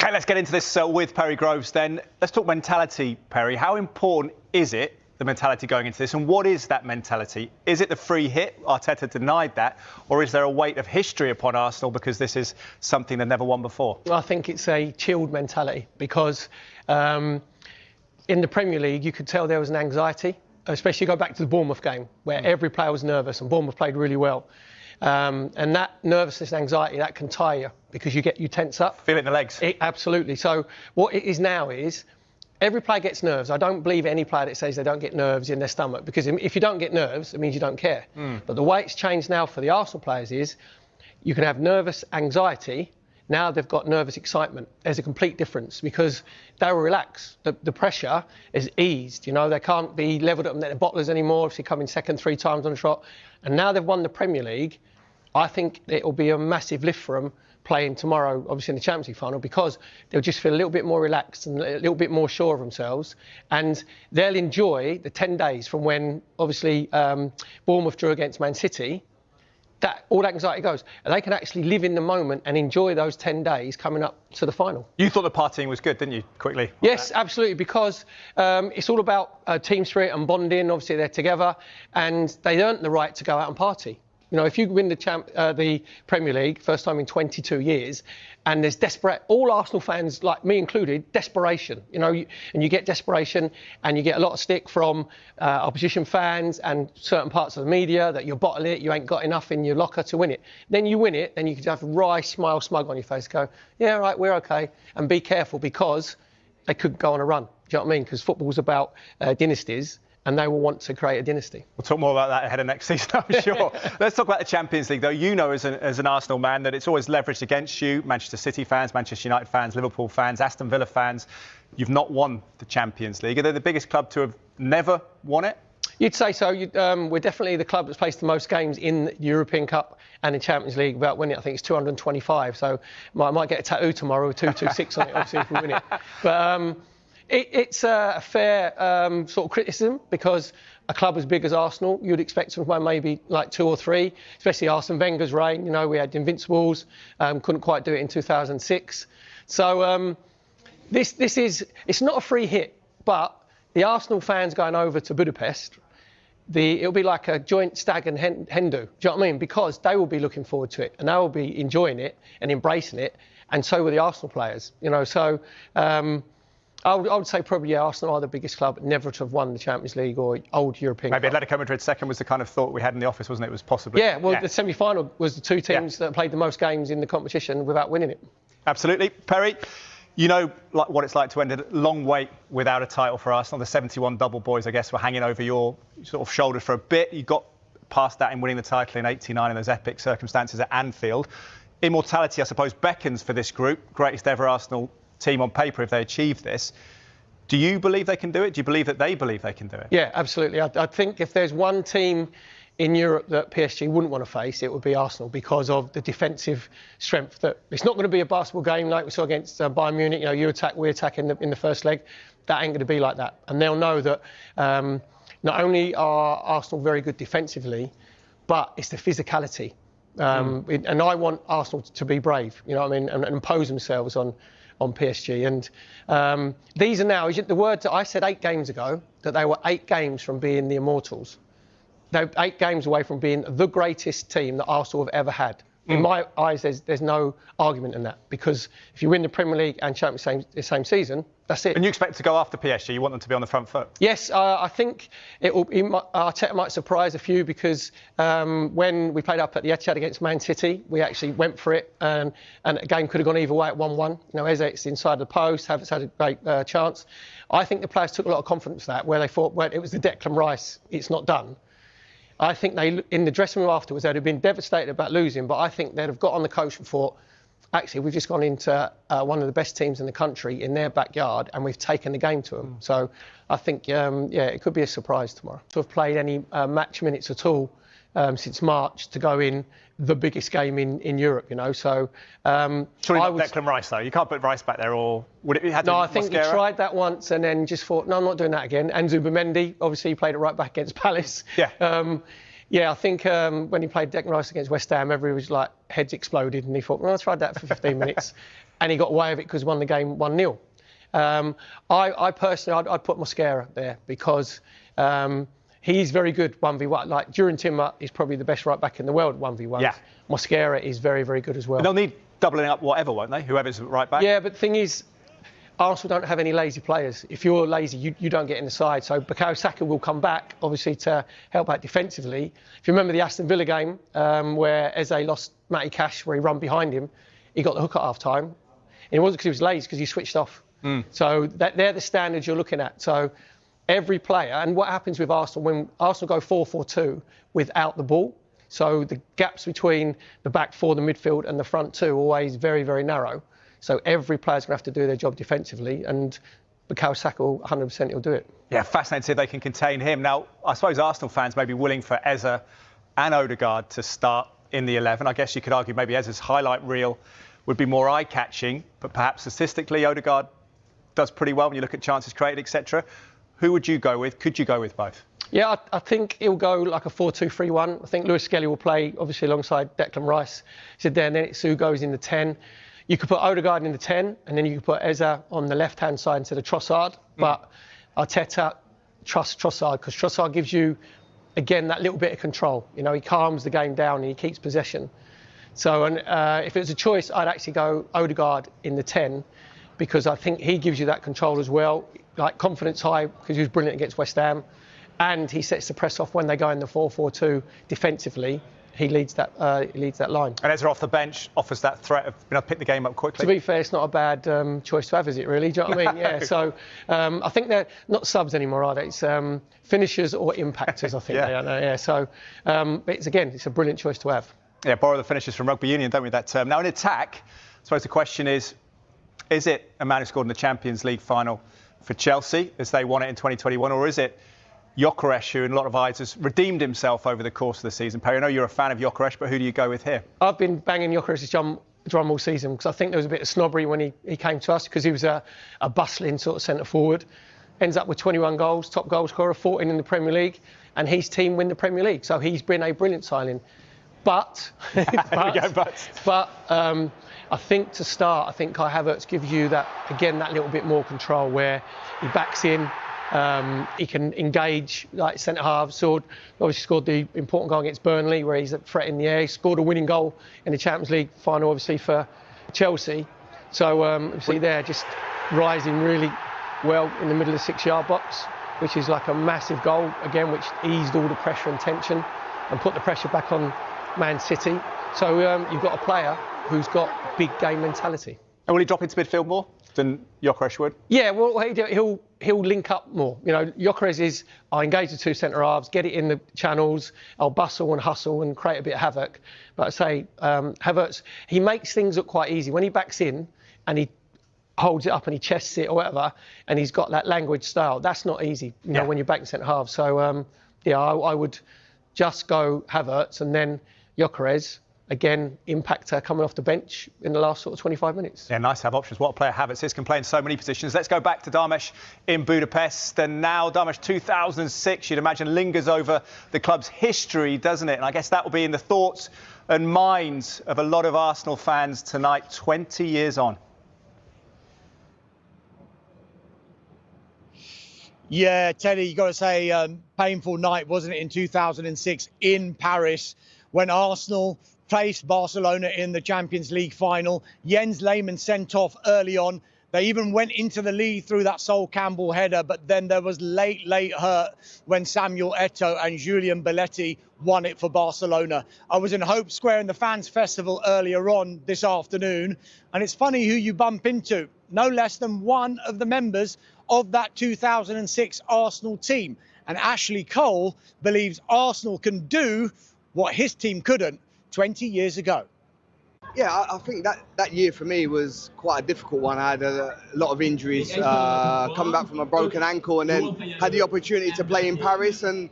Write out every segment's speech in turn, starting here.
OK, let's get into this with Perry Groves then. Let's talk mentality, Perry. How important is it, the mentality going into this, and what is that mentality? Is it the free hit? Arteta denied that. Or is there a weight of history upon Arsenal because this is something they've never won before? I think it's a chilled mentality because in the Premier League, you could tell there was an anxiety, especially go back to the Bournemouth game where every player was nervous and Bournemouth played really well. And that nervousness and anxiety, that can tire you because you tense up. Feel it in the legs. Absolutely. So what it is now is every player gets nerves. I don't believe any player that says they don't get nerves in their stomach, because if you don't get nerves, it means you don't care. But the way it's changed now for the Arsenal players is you can have nervous anxiety. Now they've got nervous excitement. There's a complete difference because they were relaxed. The pressure is eased. You know, they can't be levelled at them at the bottlers anymore if they come in second 3 times on a trot. And now they've won the Premier League. I think it will be a massive lift for them playing tomorrow, obviously in the Champions League final, because they'll just feel a little bit more relaxed and a little bit more sure of themselves. And they'll enjoy the 10 days from when, obviously, Bournemouth drew against Man City. That all that anxiety goes, and they can actually live in the moment and enjoy those 10 days coming up to the final. You thought the partying was good, didn't you? Quickly. Yes, absolutely, because it's all about team spirit and bonding. Obviously, they're together, and they earned the right to go out and party. You know, if you win the Premier League, first time in 22 years, and there's all Arsenal fans, like me included, desperation. You know, and you get desperation, and you get a lot of stick from opposition fans and certain parts of the media that you're bottling it, you ain't got enough in your locker to win it. Then you win it, then you can have a wry smile, smug on your face, go, yeah, right, we're okay, and be careful because they could go on a run. Do you know what I mean? Because football's about dynasties. And they will want to create a dynasty. We'll talk more about that ahead of next season, I'm sure. Let's talk about the Champions League, though. You know, as an Arsenal man, that it's always leveraged against you. Manchester City fans, Manchester United fans, Liverpool fans, Aston Villa fans. You've not won the Champions League. Are they the biggest club to have never won it? You'd say so. We're definitely the club that's placed the most games in the European Cup and the Champions League without winning. I think it's 225. So I might get a tattoo tomorrow with 226 on it, obviously, if we win it. But it's a fair sort of criticism because a club as big as Arsenal, you'd expect to win maybe like 2 or 3, especially Arsene Wenger's reign. You know, we had the Invincibles, couldn't quite do it in 2006. So it's not a free hit, but the Arsenal fans going over to Budapest, it'll be like a joint stag and hen do. Do you know what I mean? Because they will be looking forward to it and they will be enjoying it and embracing it, and so will the Arsenal players. You know, so. I would say probably Arsenal are the biggest club never to have won the Champions League or old European Maybe Cup. Atletico Madrid second was the kind of thought we had in the office, wasn't it? It was possibly. Yeah, well, the semi-final was the 2 teams that played the most games in the competition without winning it. Absolutely. Perry, you know what it's like to end a long wait without a title for Arsenal. The 71 double boys, I guess, were hanging over your sort of shoulders for a bit. You got past that in winning the title in '89 in those epic circumstances at Anfield. Immortality, I suppose, beckons for this group. Greatest ever Arsenal team on paper if they achieve this. Do you believe they can do it? Do you believe that they believe they can do it? Yeah, absolutely. I think if there's one team in Europe that PSG wouldn't want to face, it would be Arsenal because of the defensive strength. That it's not going to be a basketball game like we saw against Bayern Munich. You know, you attack, we attack in the first leg. That ain't going to be like that. And they'll know that not only are Arsenal very good defensively, but it's the physicality. And I want Arsenal to be brave, you know what I mean, and impose themselves on PSG. And these are now, the word that I said 8 games ago, that they were 8 games from being the Immortals. They're 8 games away from being the greatest team that Arsenal have ever had. In my eyes, there's no argument in that, because if you win the Premier League and Champions League the same season, that's it. And you expect to go after PSG? You want them to be on the front foot? Yes, I think Arteta might surprise a few because when we played up at the Etihad against Man City, we actually went for it, and the game could have gone either way at 1-1. You know, Eze's inside the post, Havertz had a great chance. I think the players took a lot of confidence in that, where they thought, well, it was the Declan Rice, it's not done. I think in the dressing room afterwards, they'd have been devastated about losing, but I think they'd have got on the coach and thought, actually, we've just gone into one of the best teams in the country in their backyard and we've taken the game to them. So I think, it could be a surprise tomorrow. To have played any match minutes at all since March to go in the biggest game in Europe, you know. So surely not Declan Rice, though. You can't put Rice back there, or would it have to? No, I think he tried that once and then just thought, no, I'm not doing that again. And Zubimendi, obviously, he played it right back against Palace. Yeah. I think when he played Declan Rice against West Ham, everybody was like, heads exploded, and he thought, well, I tried that for 15 minutes. and he got away with it because he won the game 1-0. I personally, I'd put Mosquera there because he's very good 1v1. Like Duran Timber is probably the best right back in the world 1v1. Yeah. Mosquera is very, very good as well. But they'll need doubling up whatever, won't they? Whoever's right back. Yeah, but the thing is, Arsenal don't have any lazy players. If you're lazy, you don't get in the side. So Bukayo Saka will come back, obviously, to help out defensively. If you remember the Aston Villa game where Eze lost Matty Cash, where he ran behind him, he got the hook at half-time. And it wasn't because he was lazy, because he switched off. So they're the standards you're looking at. So every player, and what happens with Arsenal, when Arsenal go 4-4-2 without the ball, so the gaps between the back four, the midfield, and the front two are always very, very narrow. So every player's going to have to do their job defensively, and Bukayo Saka, 100% he'll do it. Yeah, fascinating to see if they can contain him. Now, I suppose Arsenal fans may be willing for Eze and Odegaard to start in the 11. I guess you could argue maybe Eze's highlight reel would be more eye-catching, but perhaps statistically Odegaard does pretty well when you look at chances created, etc. Who would you go with? Could you go with both? Yeah, I think he'll go like a 4-2-3-1. I think Lewis Skelly will play, obviously, alongside Declan Rice. He said there, and then Sue goes in the 10. You could put Odegaard in the 10, and then you could put Eze on the left-hand side instead of Trossard. But Arteta trusts Trossard, because Trossard gives you, again, that little bit of control. You know, he calms the game down and he keeps possession. So, and if it was a choice, I'd actually go Odegaard in the 10, because I think he gives you that control as well, like confidence high, because he was brilliant against West Ham, and he sets the press off when they go in the 4-4-2 defensively. He leads that line. And Eze off the bench offers that threat of being able to pick the game up quickly. To be fair, it's not a bad choice to have, is it really? Do you know what I mean? Yeah, so I think they're not subs anymore, are they? It's finishers or impactors, I think they are now. Yeah, so it's a brilliant choice to have. Yeah, borrow the finishers from rugby union, don't we, that term? Now, in attack, I suppose the question is it a man who scored in the Champions League final for Chelsea, as they won it in 2021, or is it Gyökeres, who in a lot of eyes has redeemed himself over the course of the season? Perry, I know you're a fan of Gyökeres, but who do you go with here? I've been banging Gyökeres' drum all season, because I think there was a bit of snobbery when he came to us, because he was a bustling sort of centre forward. Ends up with 21 goals, top goal scorer, 14 in the Premier League, and his team win the Premier League. So he's been a brilliant signing. But I think to start, I think Kai Havertz gives you that little bit more control, where he backs in. He can engage like centre half. Obviously scored the important goal against Burnley, where he's a threat in the air. He scored a winning goal in the Champions League final, obviously for Chelsea. So obviously there, just rising really well in the middle of the 6-yard box, which is like a massive goal again, which eased all the pressure and tension and put the pressure back on Man City. So you've got a player who's got big game mentality. And will he drop into midfield more than Gyökeres would? Yeah, well, he'll link up more. You know, Gyökeres is, I'll engage the two centre halves, get it in the channels, I'll bustle and hustle and create a bit of havoc. But I say, Havertz, he makes things look quite easy. When he backs in and he holds it up and he chests it or whatever, and he's got that language style, that's not easy, you know, when you're backing centre halves. So, I would just go Havertz, and then Gyökeres, again, impactor coming off the bench in the last sort of 25 minutes. Yeah, nice to have options. What a player Havertz is, can play in so many positions. Let's go back to Darmesh in Budapest. And now Darmesh, 2006, you'd imagine, lingers over the club's history, doesn't it? And I guess that will be in the thoughts and minds of a lot of Arsenal fans tonight, 20 years on. Yeah, Teddy, you got to say, painful night, wasn't it, in 2006 in Paris, when Arsenal faced Barcelona in the Champions League final. Jens Lehmann sent off early on. They even went into the lead through that Sol Campbell header, but then there was late hurt when Samuel Eto'o and Julian Belletti won it for Barcelona. I was in Hope Square in the Fans Festival earlier on this afternoon, and it's funny who you bump into. No less than one of the members of that 2006 Arsenal team. And Ashley Cole believes Arsenal can do what his team couldn't 20 years ago. Yeah, I think that year for me was quite a difficult one. I had a lot of injuries, coming back from a broken ankle, and then had the opportunity to play in Paris, and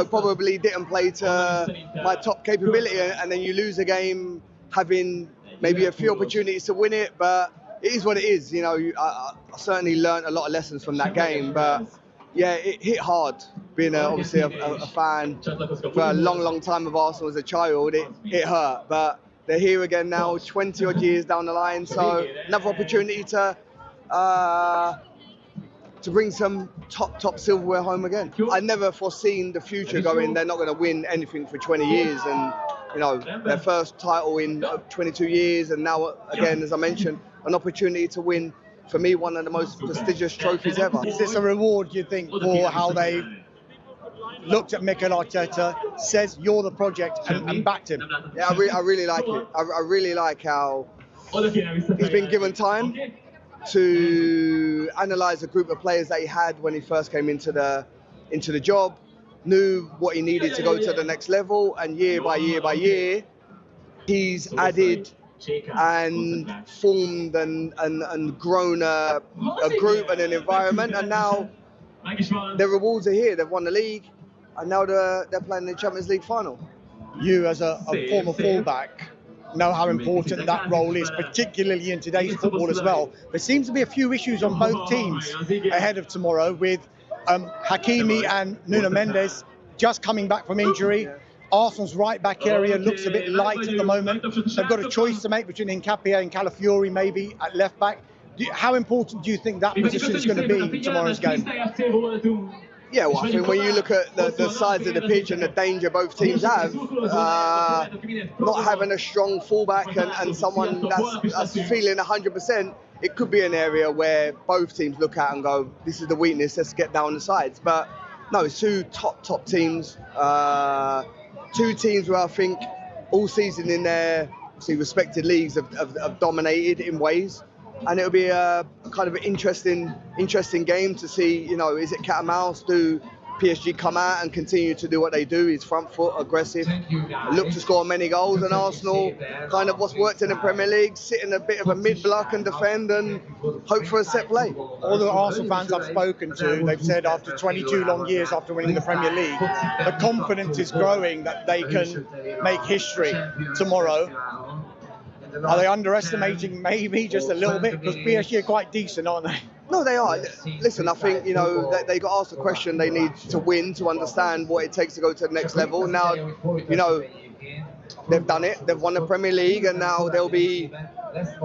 probably didn't play to my top capability, and then you lose a game having maybe a few opportunities to win it, but it is what it is. I certainly learned a lot of lessons from that game, but yeah, it hit hard. Being obviously a fan for a long time of Arsenal as a child, it hurt. But they're here again now, 20 odd years down the line. So another opportunity to bring some top silverware home again. I never foreseen the future going, they're not going to win anything for 20 years. And, you know, their first title in 22 years. And now, again, as I mentioned, an opportunity to win, for me, one of the most prestigious trophies ever. Is this a reward, you think, for how they looked at Mikel Arteta, says you're the project, and backed him? Yeah, I really like it. I really like how he's been given time to analyse a group of players that he had when he first came into the job, knew what he needed to go to the next level, and year by year, he's added and formed and grown a group and an environment, and now the rewards are here. They've won the league, and now they're playing the Champions League Final. You, as a former fullback, know how important that role is, particularly in today's football as well. There seems to be a few issues on both teams ahead of tomorrow, with Hakimi and Nuno Mendes just coming back from injury. Arsenal's right back area looks a bit light at the moment. They've got a choice to make between Nkapia and Calafiori maybe at left back. How important do you think that position is going to be in tomorrow's game? Yeah, well, I think when you look at the sides of the pitch and the danger both teams have, not having a strong fullback and someone that's feeling 100%, it could be an area where both teams look at and go, this is the weakness, let's get down the sides. But no, it's two top teams, two teams where I think all season in their respected leagues have dominated in ways. And it'll be a kind of an interesting game to see, you know, is it cat and mouse? Do PSG come out and continue to do what they do? Is front foot, aggressive, look to score many goals, and Arsenal kind of what's worked in the Premier League, sit in a bit of a mid-block and defend and hope for a set play. All the Arsenal fans I've spoken to, they've said after 22 long years after winning the Premier League, the confidence is growing that they can make history tomorrow. Are they underestimating maybe just a little bit? Because PSG are quite decent, aren't they? No, they are. Listen, I think, you know, they got asked a question they need to win to understand what it takes to go to the next level. Now, you know, they've done it. They've won the Premier League, and now they'll be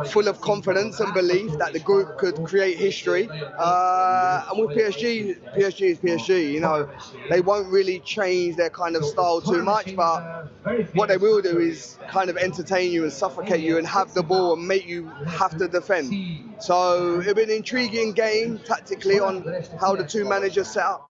full of confidence and belief that the group could create history. And with PSG is PSG. You know, they won't really change their kind of style too much, but what they will do is kind of entertain you and suffocate you and have the ball and make you have to defend. So it'll be an intriguing game tactically on how the two managers set up.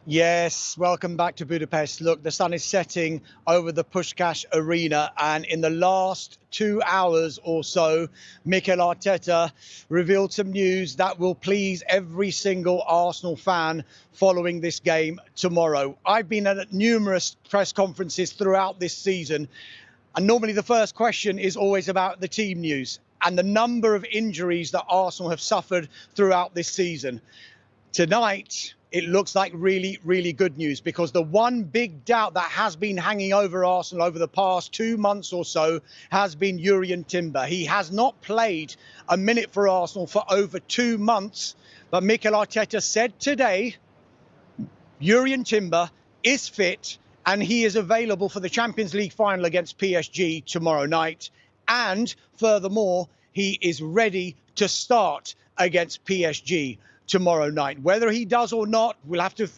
Yes, welcome back to Budapest. Look, the sun is setting over the Puskás Arena, and in the last 2 hours or so, Mikel Arteta revealed some news that will please every single Arsenal fan following this game tomorrow. I've been at numerous press conferences throughout this season, and normally the first question is always about the team news and the number of injuries that Arsenal have suffered throughout this season. Tonight, it looks like really, really good news, because the one big doubt that has been hanging over Arsenal over the past 2 months or so has been Jurrien Timber. He has not played a minute for Arsenal for over 2 months. But Mikel Arteta said today, Jurrien Timber is fit and he is available for the Champions League final against PSG tomorrow night. And furthermore, he is ready to start against PSG tomorrow night. Whether he does or not, we'll have to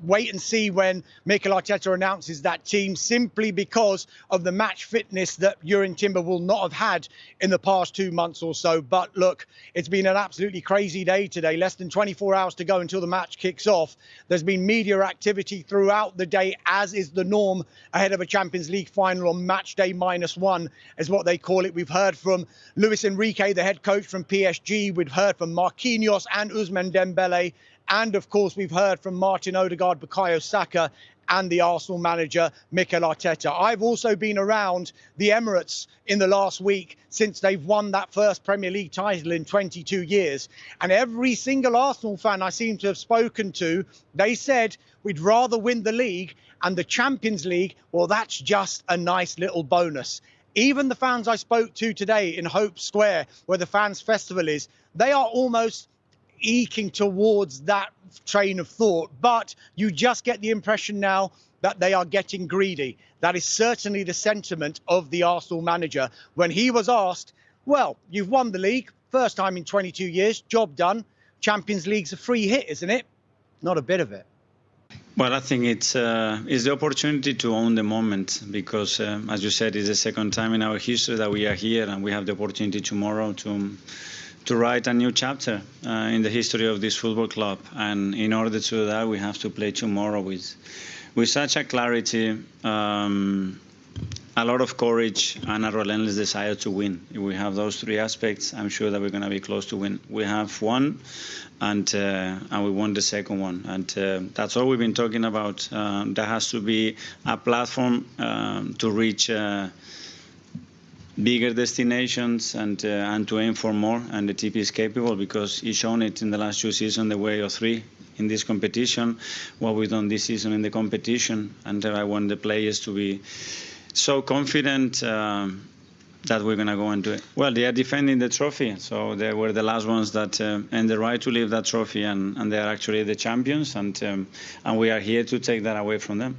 wait and see when Mikel Arteta announces that team, simply because of the match fitness that Jurrien Timber will not have had in the past 2 months or so. But look, it's been an absolutely crazy day today. Less than 24 hours to go until the match kicks off. There's been media activity throughout the day, as is the norm ahead of a Champions League final on match day -1, is what they call it. We've heard from Luis Enrique, the head coach from PSG. We've heard from Marquinhos and Ousmane Dembele. And, of course, we've heard from Martin Odegaard, Bukayo Saka and the Arsenal manager, Mikel Arteta. I've also been around the Emirates in the last week since they've won that first Premier League title in 22 years. And every single Arsenal fan I seem to have spoken to, they said, we'd rather win the league, and the Champions League, well, that's just a nice little bonus. Even the fans I spoke to today in Hope Square, where the fans' festival is, they are almost eking towards that train of thought, but you just get the impression now that they are getting greedy. That is certainly the sentiment of the Arsenal manager when he was asked, well, you've won the league, first time in 22 years, job done. Champions League's a free hit, isn't it? Not a bit of it. Well, I think it's the opportunity to own the moment because, as you said, it's the second time in our history that we are here and we have the opportunity tomorrow to write a new chapter in the history of this football club. And in order to do that, we have to play tomorrow with such a clarity, a lot of courage and a relentless desire to win. If we have those three aspects, I'm sure that we're going to be close to win. We have one, and we won the second one. And that's all we've been talking about. There has to be a platform to reach bigger destinations and to aim for more. And the TP is capable because he's shown it in the last 2 seasons, the way of 3 in this competition, what we've done this season in the competition. And I want the players to be so confident that we're going to go and do it. Well, they are defending the trophy, so they were the last ones that earned the right to leave that trophy, and they are actually the champions, and we are here to take that away from them.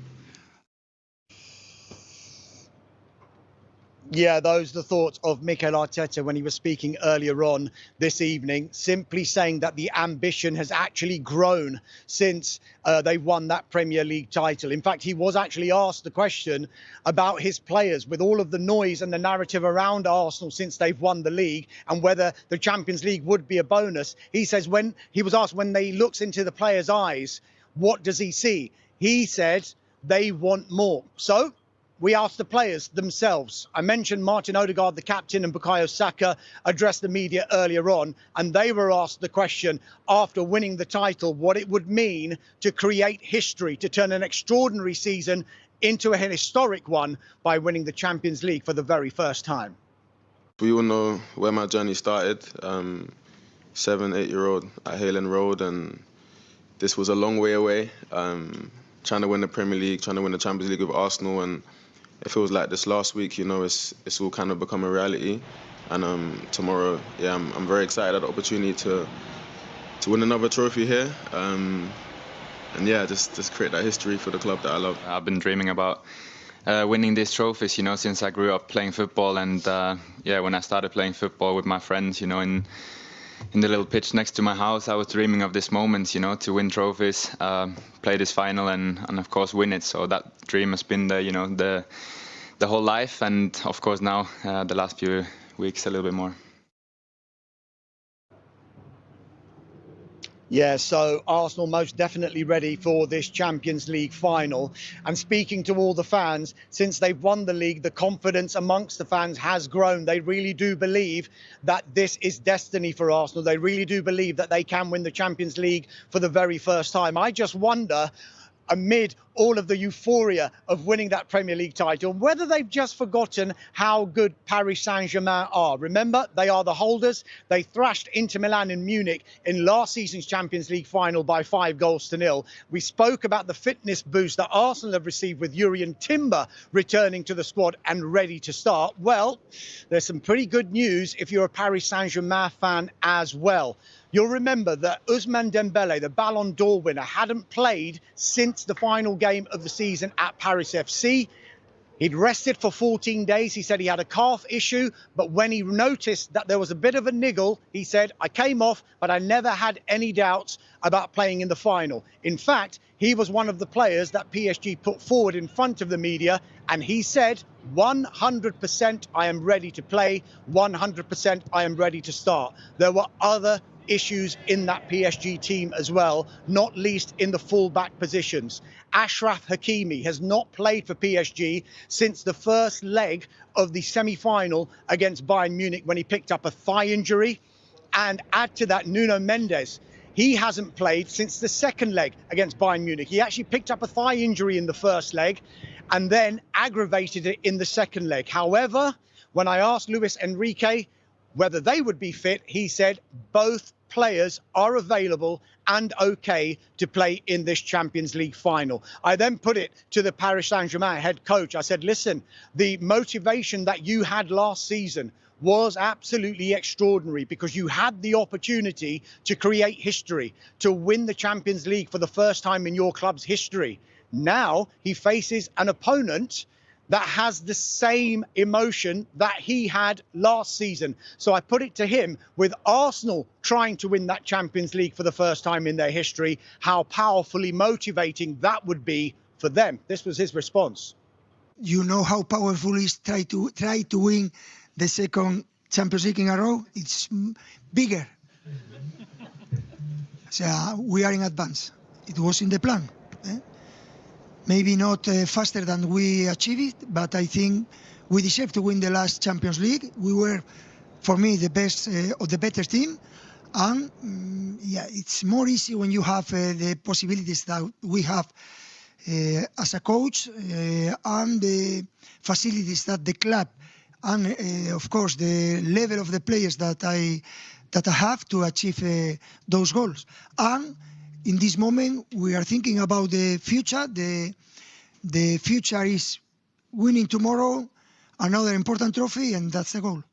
Yeah, those are the thoughts of Mikel Arteta when he was speaking earlier on this evening, simply saying that the ambition has actually grown since they won that Premier League title. In fact, he was actually asked the question about his players with all of the noise and the narrative around Arsenal since they've won the league and whether the Champions League would be a bonus. He says when he was asked when he looks into the players' eyes, what does he see? He said they want more. So we asked the players themselves. I mentioned Martin Odegaard, the captain, and Bukayo Saka addressed the media earlier on, and they were asked the question after winning the title, what it would mean to create history, to turn an extraordinary season into a historic one by winning the Champions League for the very first time. We all know where my journey started, 7-8-year-old at Haylen Road, and this was a long way away, trying to win the Premier League, trying to win the Champions League with Arsenal, and it feels like this last week, you know, it's all kind of become a reality. And tomorrow, yeah, I'm very excited at the opportunity to win another trophy here. And yeah, just create that history for the club that I love. I've been dreaming about winning these trophies, you know, since I grew up playing football. And yeah, when I started playing football with my friends, you know, in the little pitch next to my house, I was dreaming of this moment, you know, to win trophies, play this final, and of course win it. So that dream has been the whole life, and of course now the last few weeks a little bit more. Yeah, so Arsenal most definitely ready for this Champions League final. And speaking to all the fans, since they've won the league, the confidence amongst the fans has grown. They really do believe that this is destiny for Arsenal. They really do believe that they can win the Champions League for the very first time. I just wonder, amid all of the euphoria of winning that Premier League title, whether they've just forgotten how good Paris Saint-Germain are. Remember, they are the holders. They thrashed Inter Milan in Munich in last season's Champions League final by 5-0. We spoke about the fitness boost that Arsenal have received with Jurrien Timber returning to the squad and ready to start. Well, there's some pretty good news if you're a Paris Saint-Germain fan as well. You'll remember that Ousmane Dembélé, the Ballon d'Or winner, hadn't played since the final game of the season at Paris FC. He'd rested for 14 days. He said he had a calf issue, but when he noticed that there was a bit of a niggle, he said, I came off, but I never had any doubts about playing in the final. In fact, he was one of the players that PSG put forward in front of the media, and he said, 100% I am ready to play, 100% I am ready to start. There were other issues in that PSG team as well, not least in the full-back positions. Achraf Hakimi has not played for PSG since the first leg of the semi-final against Bayern Munich when he picked up a thigh injury. And add to that, Nuno Mendes. He hasn't played since the second leg against Bayern Munich. He actually picked up a thigh injury in the first leg and then aggravated it in the second leg. However, when I asked Luis Enrique whether they would be fit, he said both players are available and okay to play in this Champions League final. I then put it to the Paris Saint-Germain head coach. I said, listen, the motivation that you had last season was absolutely extraordinary, because you had the opportunity to create history, to win the Champions League for the first time in your club's history. Now he faces an opponent that has the same emotion that he had last season. So I put it to him, with Arsenal trying to win that Champions League for the first time in their history, how powerfully motivating that would be for them. This was his response. You know how powerful it is try to win the second Champions League in a row? It's bigger. So we are in advance. It was in the plan. Maybe not faster than we achieved it, but I think we deserve to win the last Champions League. We were, for me, the best or the better team. And yeah, it's more easy when you have the possibilities that we have as a coach and the facilities that the club and of course the level of the players that I have to achieve those goals. And in this moment, we are thinking about the future. The future is winning tomorrow another important trophy, and that's the goal.